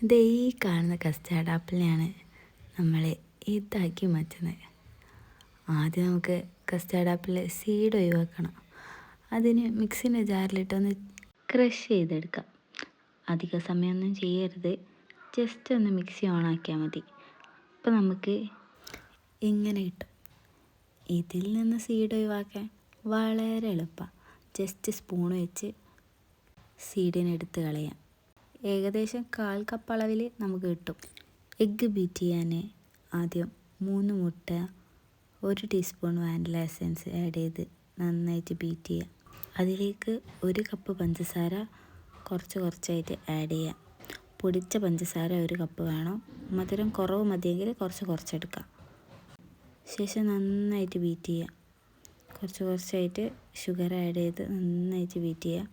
ഇത് ഈ കാണുന്ന കസ്റ്റാർഡ് ആപ്പിളിനെയാണ് നമ്മൾ ഇതാക്കി മാറ്റുന്നത്. ആദ്യം നമുക്ക് കസ്റ്റാർഡ് ആപ്പിളിലെ സീഡ് ഒഴിവാക്കണം. അതിന് മിക്സിൻ്റെ ജാറിലിട്ടൊന്ന് ക്രഷ് ചെയ്തെടുക്കാം. അധിക സമയമൊന്നും ചെയ്യരുത്, ജസ്റ്റ് ഒന്ന് മിക്സി ഓണാക്കിയാൽ മതി. അപ്പോൾ നമുക്ക് ഇങ്ങനെ കിട്ടും. ഇതിൽ നിന്ന് സീഡ് ഒഴിവാക്കാൻ വളരെ എളുപ്പമാണ്. ജസ്റ്റ് സ്പൂൺ വെച്ച് സീഡിനെടുത്ത് കളയാം. ഏകദേശം 1/4 കപ്പ് അളവിൽ നമുക്ക് കിട്ടും. എഗ്ഗ് ബീറ്റ് ചെയ്യാൻ ആദ്യം 3 മുട്ട, 1 ടീസ്പൂൺ വാനില എസൻസ് ആഡ് ചെയ്ത് നന്നായിട്ട് ബീറ്റ് ചെയ്യാം. അതിലേക്ക് 1 കപ്പ് പഞ്ചസാര കുറച്ചായിട്ട് ആഡ് ചെയ്യാം. പൊടിച്ച പഞ്ചസാര 1 കപ്പ് വേണം. മധുരം കുറവ് മതിയെങ്കിൽ കുറച്ചെടുക്കാം. ശേഷം നന്നായിട്ട് ബീറ്റ് ചെയ്യാം. കുറച്ചായിട്ട് ഷുഗർ ആഡ് ചെയ്ത് നന്നായിട്ട് ബീറ്റ് ചെയ്യാം.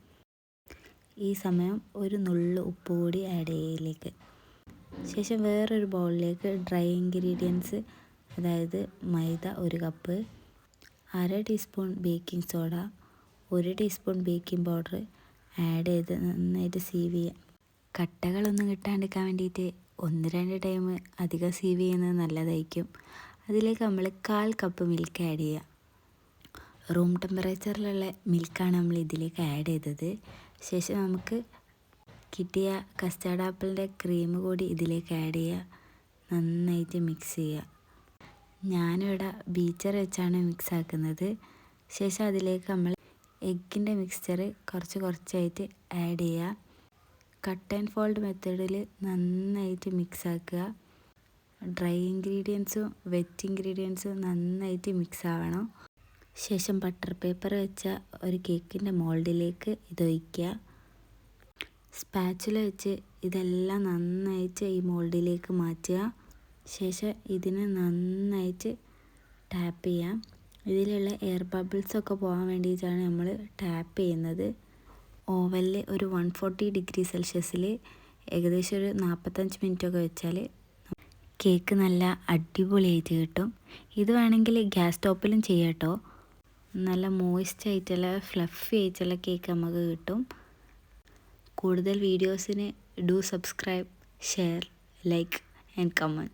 ഈ സമയം 1 നുള്ളു ഉപ്പ് കൂടി ആഡ് ചെയ്യലേക്ക്. ശേഷം വേറൊരു ബൗളിലേക്ക് ഡ്രൈ ഇൻഗ്രീഡിയൻസ്, അതായത് മൈദ 1 cup, 1/2 teaspoon baking soda, 1 teaspoon baking powder add ചെയ്ത് നന്നായിട്ട് സീവ് ചെയ്യാം. കട്ടകളൊന്നും കിട്ടാണ്ടിരിക്കാൻ വേണ്ടിയിട്ട് 1-2 ടൈം അധികം സീവ് ചെയ്യുന്നത് നല്ലതായിരിക്കും. അതിലേക്ക് നമ്മൾ 1/4 കപ്പ് മിൽക്ക് ആഡ് ചെയ്യുക. റൂം ടെമ്പറേച്ചറിലുള്ള മിൽക്കാണ് നമ്മൾ ഇതിലേക്ക് ആഡ് ചെയ്തത്. ശേഷം നമുക്ക് കിട്ടിയ കസ്റ്റാർഡ് ആപ്പിളിൻ്റെ ക്രീം കൂടി ഇതിലേക്ക് ആഡ് ചെയ്യുക. നന്നായിട്ട് മിക്സ് ചെയ്യുക. ഞാനിവിടെ ബീറ്റർ വെച്ചാണ് മിക്സ് ആക്കുന്നത്. ശേഷം അതിലേക്ക് നമ്മൾ എഗ്ഗിൻ്റെ മിക്സ്ചർ കുറച്ചായിട്ട് ആഡ് ചെയ്യുക. കട്ട് ആൻഡ് ഫോൾഡ് മെത്തേഡിൽ നന്നായിട്ട് മിക്സ് ആക്കുക. ഡ്രൈ ഇൻഗ്രീഡിയൻസും വെറ്റ് ഇൻഗ്രീഡിയൻസും നന്നായിട്ട് മിക്സ് ആവണം. ശേഷം ബട്ടർ പേപ്പർ വെച്ച ഒരു കേക്കിൻ്റെ മോൾഡിലേക്ക് ഇതൊഴിക്കുക. സ്പാച്ചുല വെച്ച് ഇതെല്ലാം നന്നായിട്ട് ഈ മോൾഡിലേക്ക് മാറ്റുക. ശേഷം ഇതിനെ നന്നായിട്ട് ടാപ്പ് ചെയ്യാം. ഇതിലുള്ള എയർ ബബിൾസൊക്കെ പോകാൻ വേണ്ടിയിട്ടാണ് നമ്മൾ ടാപ്പ് ചെയ്യുന്നത്. ഓവനിൽ ഒരു 140 ഡിഗ്രി സെൽഷ്യസിൽ ഏകദേശം ഒരു 45 മിനിറ്റൊക്കെ വെച്ചാൽ കേക്ക് നല്ല അടിപൊളിയായിട്ട് കിട്ടും. ഇത് വേണമെങ്കിൽ ഗ്യാസ് സ്റ്റോപ്പിലും ചെയ്യാം കേട്ടോ. നല്ല മോയ്സ്റ്റ് ആയിട്ടുള്ള ഫ്ലഫി ആയിട്ടുള്ള കേക്ക് നമുക്ക് കിട്ടും. കൂടുതൽ വീഡിയോസിന് do subscribe, share, like and comment.